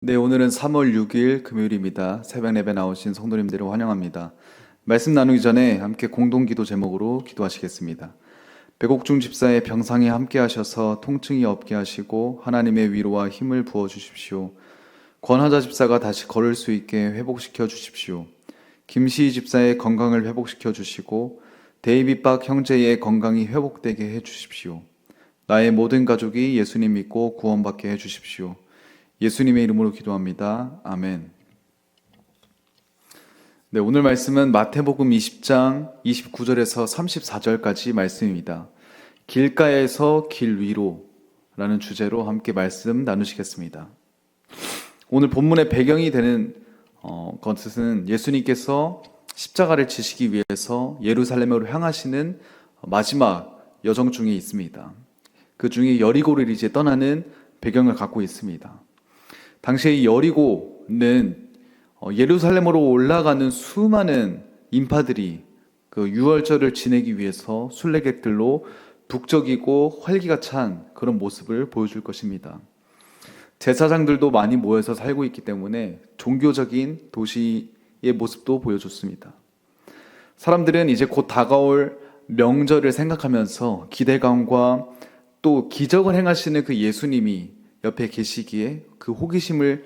네, 오늘은 3월 6일 금요일입니다. 새벽 예배 나오신 성도님들을 환영합니다. 말씀 나누기 전에 함께 공동기도 제목으로 기도하시겠습니다. 백옥중 집사의 병상에 함께 하셔서 통증이 없게 하시고 하나님의 위로와 힘을 부어 주십시오. 권하자 집사가 다시 걸을 수 있게 회복시켜 주십시오. 김시희 집사의 건강을 회복시켜 주시고 데이빗박 형제의 건강이 회복되게 해 주십시오. 나의 모든 가족이 예수님 믿고 구원받게 해 주십시오. 예수님의 이름으로 기도합니다. 아멘. 네, 오늘 말씀은 마태복음 20장 29절에서 34절까지 말씀입니다. 길가에서 길 위로라는 주제로 함께 말씀 나누시겠습니다. 오늘 본문의 배경이 되는 것은 예수님께서 십자가를 지시기 위해서 예루살렘으로 향하시는 마지막 여정 중에 있습니다. 그 중에 여리고를 이제 떠나는 배경을 갖고 있습니다. 당시에 여리고는 예루살렘으로 올라가는 수많은 인파들이 그 유월절을 지내기 위해서 순례객들로 북적이고 활기가 찬 그런 모습을 보여줄 것입니다. 제사장들도 많이 모여서 살고 있기 때문에 종교적인 도시의 모습도 보여줬습니다. 사람들은 이제 곧 다가올 명절을 생각하면서 기대감과 또 기적을 행하시는 그 예수님이 옆에 계시기에 그 호기심을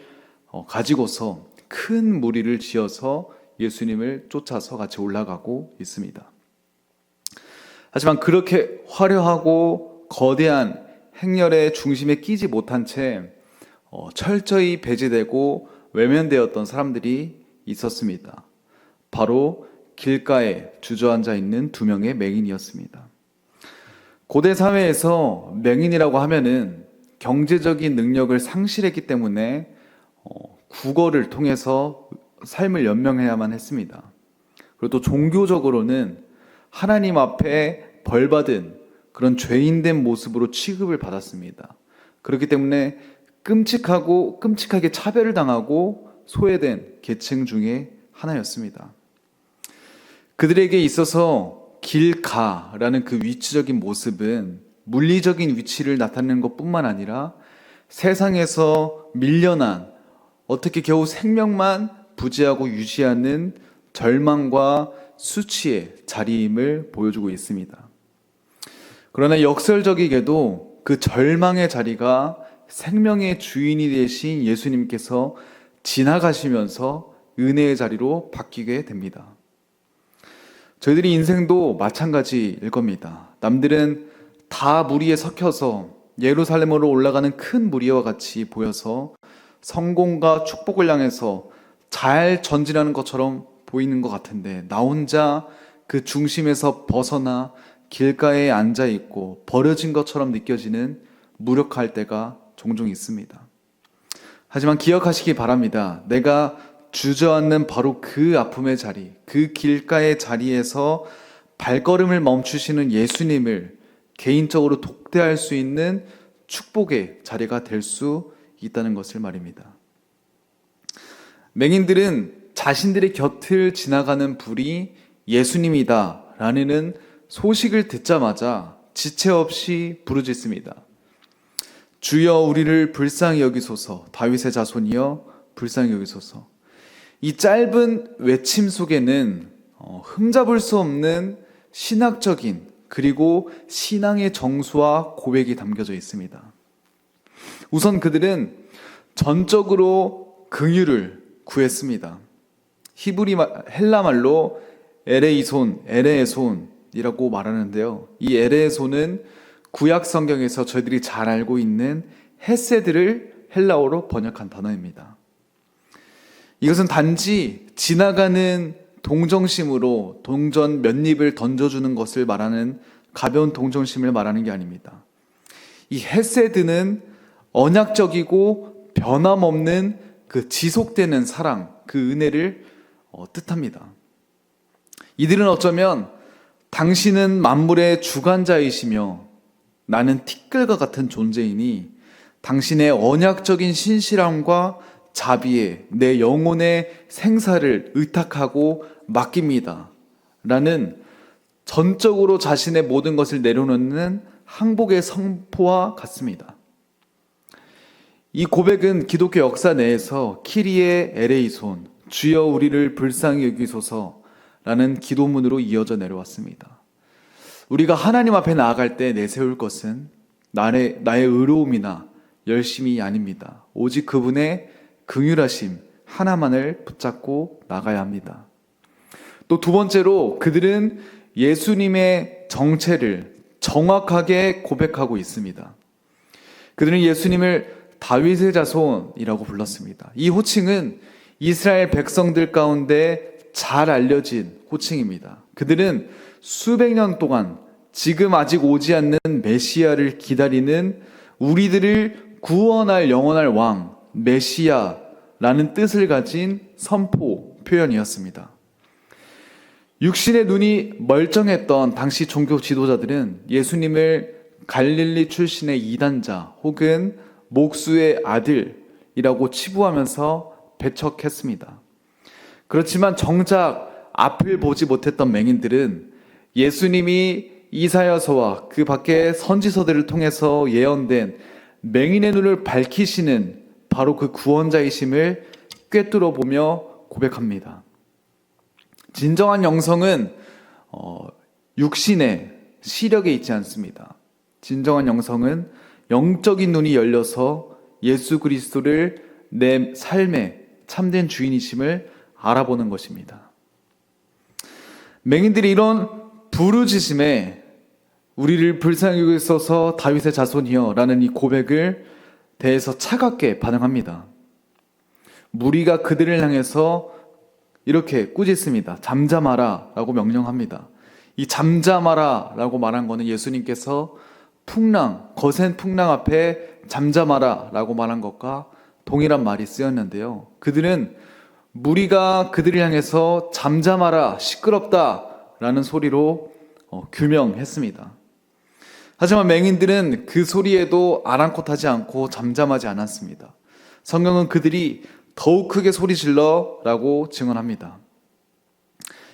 가지고서 큰 무리를 지어서 예수님을 쫓아서 같이 올라가고 있습니다. 하지만 그렇게 화려하고 거대한 행렬의 중심에 끼지 못한 채 철저히 배제되고 외면되었던 사람들이 있었습니다. 바로 길가에 주저앉아 있는 두 명의 맹인이었습니다. 고대 사회에서 맹인이라고 하면은 경제적인 능력을 상실했기 때문에 국어를 통해서 삶을 연명해야만 했습니다. 그리고 또 종교적으로는 하나님 앞에 벌받은 그런 죄인된 모습으로 취급을 받았습니다. 그렇기 때문에 끔찍하게 차별을 당하고 소외된 계층 중에 하나였습니다. 그들에게 있어서 길가라는 그 위치적인 모습은 물리적인 위치를 나타내는 것뿐만 아니라 세상에서 밀려난 어떻게 겨우 생명만 부지하고 유지하는 절망과 수치의 자리임을 보여주고 있습니다. 그러나 역설적이게도 그 절망의 자리가 생명의 주인이 되신 예수님께서 지나가시면서 은혜의 자리로 바뀌게 됩니다. 저희들이 인생도 마찬가지일 겁니다. 남들은 다 무리에 섞여서 예루살렘으로 올라가는 큰 무리와 같이 보여서 성공과 축복을 향해서 잘 전진하는 것처럼 보이는 것 같은데 나 혼자 그 중심에서 벗어나 길가에 앉아 있고 버려진 것처럼 느껴지는 무력할 때가 종종 있습니다. 하지만 기억하시기 바랍니다. 내가 주저앉는 바로 그 아픔의 자리, 그 길가의 자리에서 발걸음을 멈추시는 예수님을 개인적으로 독대할 수 있는 축복의 자리가 될 수 있다는 것을 말입니다. 맹인들은 자신들의 곁을 지나가는 불이 예수님이다 라는 소식을 듣자마자 지체 없이 부르짖습니다. 주여 우리를 불쌍히 여기소서, 다윗의 자손이여 불쌍히 여기소서. 이 짧은 외침 속에는 흠잡을 수 없는 신학적인 그리고 신앙의 정수와 고백이 담겨져 있습니다. 우선 그들은 전적으로 긍휼을 구했습니다. 헬라말로 에레의손이라고 말하는데요. 이 에레의손은 구약 성경에서 저희들이 잘 알고 있는 헤세드를 헬라어로 번역한 단어입니다. 이것은 단지 지나가는 동정심으로 동전 몇 입을 던져주는 것을 말하는 가벼운 동정심을 말하는 게 아닙니다. 이 헤세드는 언약적이고 변함없는 그 지속되는 사랑, 그 은혜를 뜻합니다. 이들은 어쩌면 당신은 만물의 주관자이시며 나는 티끌과 같은 존재이니 당신의 언약적인 신실함과 자비에 내 영혼의 생사를 의탁하고 맡깁니다 라는 전적으로 자신의 모든 것을 내려놓는 항복의 선포와 같습니다. 이 고백은 기독교 역사 내에서 키리에 엘레이손, 주여 우리를 불쌍히 여기소서라는 기도문으로 이어져 내려왔습니다. 우리가 하나님 앞에 나아갈 때 내세울 것은 나의 의로움이나 열심이 아닙니다. 오직 그분의 긍휼하심 하나만을 붙잡고 나가야 합니다. 또 두 번째로 그들은 예수님의 정체를 정확하게 고백하고 있습니다. 그들은 예수님을 다윗의 자손이라고 불렀습니다. 이 호칭은 이스라엘 백성들 가운데 잘 알려진 호칭입니다. 그들은 수백 년 동안 지금 아직 오지 않는 메시아를 기다리는 우리들을 구원할 영원할 왕, 메시아라는 뜻을 가진 선포 표현이었습니다. 육신의 눈이 멀쩡했던 당시 종교 지도자들은 예수님을 갈릴리 출신의 이단자 혹은 목수의 아들이라고 치부하면서 배척했습니다. 그렇지만 정작 앞을 보지 못했던 맹인들은 예수님이 이사야서와 그 밖의 선지서들을 통해서 예언된 맹인의 눈을 밝히시는 바로 그 구원자이심을 꿰뚫어 보며 고백합니다. 진정한 영성은 육신의 시력에 있지 않습니다. 진정한 영성은 영적인 눈이 열려서 예수 그리스도를 내 삶의 참된 주인이심을 알아보는 것입니다. 맹인들이 이런 부르짖음에 우리를 불쌍히 여기소서 다윗의 자손이여 라는 이 고백을 대해서 차갑게 반응합니다. 무리가 그들을 향해서 이렇게 꾸짖습니다. 잠잠하라 라고 명령합니다. 이 잠잠하라 라고 말한 것은 예수님께서 거센 풍랑 앞에 잠잠하라 라고 말한 것과 동일한 말이 쓰였는데요. 그들은 무리가 그들을 향해서 잠잠하라, 시끄럽다 라는 소리로 규명했습니다. 하지만 맹인들은 그 소리에도 아랑곳하지 않고 잠잠하지 않았습니다. 성경은 그들이 더욱 크게 소리 질러 라고 증언합니다.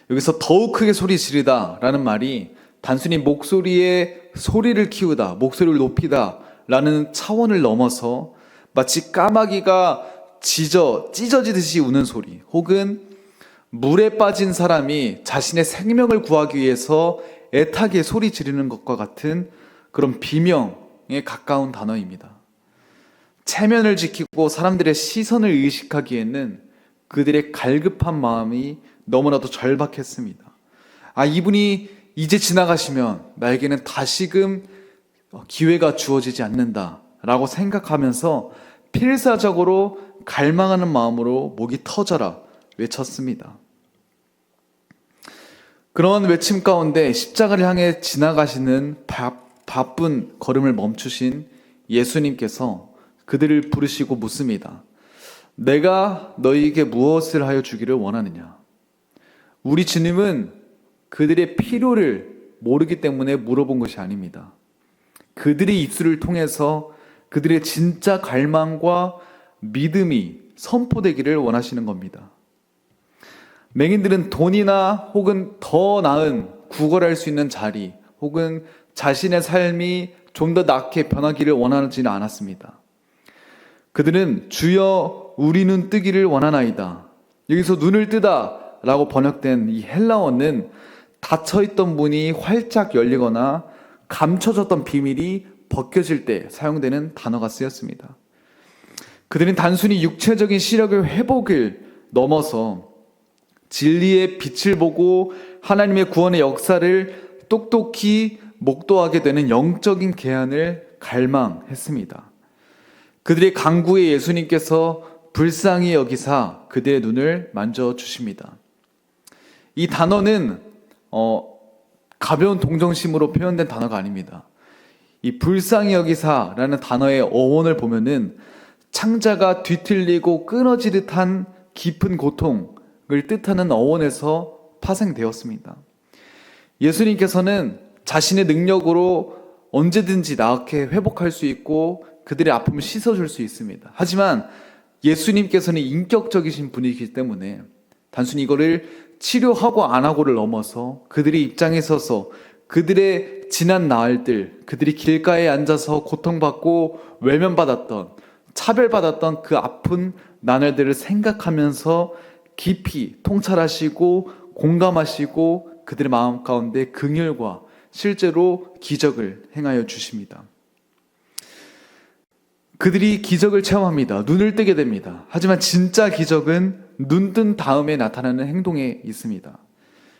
여기서 더욱 크게 소리 지르다 라는 말이 단순히 목소리에 소리를 키우다, 목소리를 높이다 라는 차원을 넘어서 마치 까마귀가 찢어지듯이 우는 소리, 혹은 물에 빠진 사람이 자신의 생명을 구하기 위해서 애타게 소리 지르는 것과 같은 그런 비명에 가까운 단어입니다. 체면을 지키고 사람들의 시선을 의식하기에는 그들의 갈급한 마음이 너무나도 절박했습니다. 이분이 이제 지나가시면 나에게는 다시금 기회가 주어지지 않는다 라고 생각하면서 필사적으로 갈망하는 마음으로 목이 터져라 외쳤습니다. 그런 외침 가운데 십자가를 향해 지나가시는 바쁜 걸음을 멈추신 예수님께서 그들을 부르시고 묻습니다. 내가 너희에게 무엇을 하여 주기를 원하느냐? 우리 주님은 그들의 필요를 모르기 때문에 물어본 것이 아닙니다. 그들의 입술을 통해서 그들의 진짜 갈망과 믿음이 선포되기를 원하시는 겁니다. 맹인들은 돈이나 혹은 더 나은 구걸할 수 있는 자리, 혹은 자신의 삶이 좀 더 낫게 변하기를 원하지는 않았습니다. 그들은 주여 우리 눈 뜨기를 원하나이다. 여기서 눈을 뜨다 라고 번역된 이 헬라어는 닫혀있던 문이 활짝 열리거나 감춰졌던 비밀이 벗겨질 때 사용되는 단어가 쓰였습니다. 그들은 단순히 육체적인 시력의 회복을 넘어서 진리의 빛을 보고 하나님의 구원의 역사를 똑똑히 목도하게 되는 영적인 계한을 갈망했습니다. 그들의 간구에 예수님께서 불쌍히 여기사 그들의 눈을 만져주십니다. 이 단어는 가벼운 동정심으로 표현된 단어가 아닙니다. 이 불쌍히 여기사라는 단어의 어원을 보면은 창자가 뒤틀리고 끊어지듯 한 깊은 고통을 뜻하는 어원에서 파생되었습니다. 예수님께서는 자신의 능력으로 언제든지 나게 회복할 수 있고 그들의 아픔을 씻어줄 수 있습니다. 하지만 예수님께서는 인격적이신 분이기 때문에 단순히 이거를 치료하고 안 하고를 넘어서 그들의 입장에 서서 그들의 지난 나흘들, 그들이 길가에 앉아서 고통받고 외면받았던 차별받았던 그 아픈 나날들을 생각하면서 깊이 통찰하시고 공감하시고 그들의 마음 가운데 긍휼과 실제로 기적을 행하여 주십니다. 그들이 기적을 체험합니다. 눈을 뜨게 됩니다. 하지만 진짜 기적은 눈 뜬 다음에 나타나는 행동에 있습니다.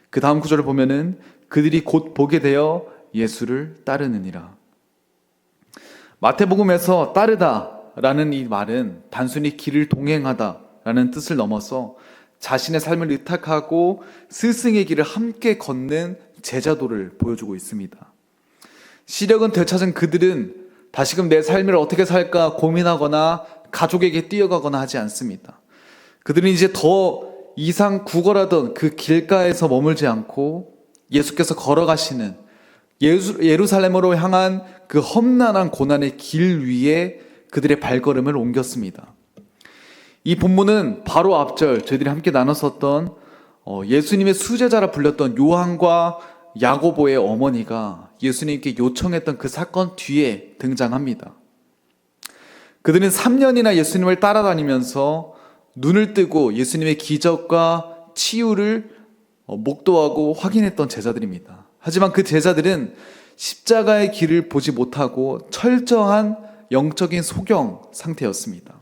그 다음 구절을 보면은 그들이 곧 보게 되어 예수를 따르느니라. 마태복음에서 따르다라는 이 말은 단순히 길을 동행하다라는 뜻을 넘어서 자신의 삶을 의탁하고 스승의 길을 함께 걷는 제자도를 보여주고 있습니다. 시력은 되찾은 그들은 다시금 내 삶을 어떻게 살까 고민하거나 가족에게 뛰어가거나 하지 않습니다. 그들은 이제 더 이상 구걸하던 그 길가에서 머물지 않고 예수께서 걸어가시는 예루살렘으로 향한 그 험난한 고난의 길 위에 그들의 발걸음을 옮겼습니다. 이 본문은 바로 앞절 저희들이 함께 나눴었던 예수님의 수제자라 불렸던 요한과 야고보의 어머니가 예수님께 요청했던 그 사건 뒤에 등장합니다. 그들은 3년이나 예수님을 따라다니면서 눈을 뜨고 예수님의 기적과 치유를 목도하고 확인했던 제자들입니다. 하지만 그 제자들은 십자가의 길을 보지 못하고 철저한 영적인 소경 상태였습니다.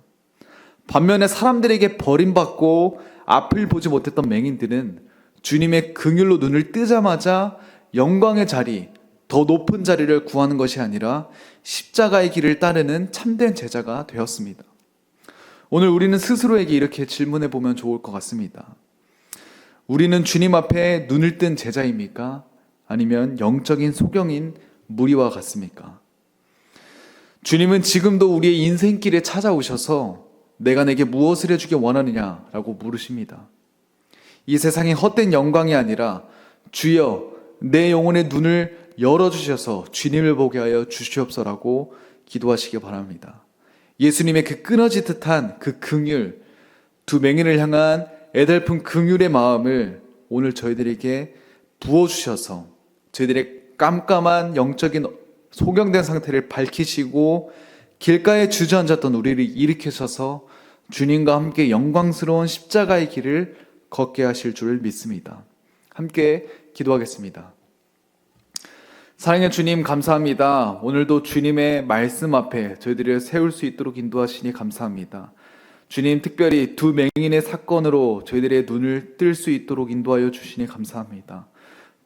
반면에 사람들에게 버림받고 앞을 보지 못했던 맹인들은 주님의 긍휼로 눈을 뜨자마자 영광의 자리, 더 높은 자리를 구하는 것이 아니라 십자가의 길을 따르는 참된 제자가 되었습니다. 오늘 우리는 스스로에게 이렇게 질문해 보면 좋을 것 같습니다. 우리는 주님 앞에 눈을 뜬 제자입니까? 아니면 영적인 소경인 무리와 같습니까? 주님은 지금도 우리의 인생길에 찾아오셔서 내가 내게 무엇을 해주기 원하느냐라고 물으십니다. 이 세상의 헛된 영광이 아니라 주여 내 영혼의 눈을 열어주셔서 주님을 보게 하여 주시옵소서라고 기도하시기 바랍니다. 예수님의 그 끊어지 듯한 그 긍휼, 두 맹인을 향한 애달픈 긍휼의 마음을 오늘 저희들에게 부어주셔서 저희들의 깜깜한 영적인 소경된 상태를 밝히시고 길가에 주저앉았던 우리를 일으키셔서 주님과 함께 영광스러운 십자가의 길을 걷게 하실 줄 믿습니다. 함께 기도하겠습니다. 사랑의 주님 감사합니다. 오늘도 주님의 말씀 앞에 저희들을 세울 수 있도록 인도하시니 감사합니다. 주님 특별히 두 맹인의 사건으로 저희들의 눈을 뜰 수 있도록 인도하여 주시니 감사합니다.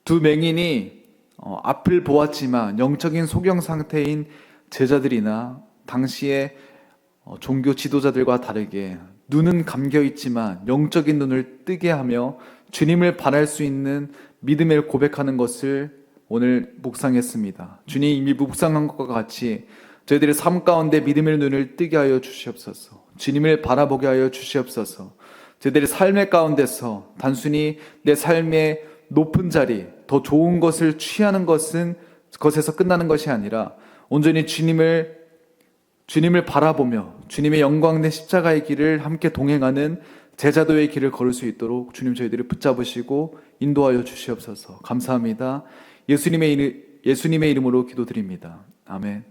두 맹인이 앞을 보았지만 영적인 소경 상태인 제자들이나 당시의 종교 지도자들과 다르게 눈은 감겨 있지만 영적인 눈을 뜨게 하며 주님을 바랄 수 있는 믿음을 고백하는 것을 오늘 묵상했습니다. 주님 이미 묵상한 것과 같이 저희들의 삶 가운데 믿음의 눈을 뜨게 하여 주시옵소서. 주님을 바라보게 하여 주시옵소서. 저희들의 삶의 가운데서 단순히 내 삶의 높은 자리, 더 좋은 것을 취하는 것에서 끝나는 것이 아니라 온전히 주님을 바라보며 주님의 영광된 십자가의 길을 함께 동행하는 제자도의 길을 걸을 수 있도록 주님 저희들을 붙잡으시고 인도하여 주시옵소서. 감사합니다. 예수님의 이름으로 기도드립니다. 아멘.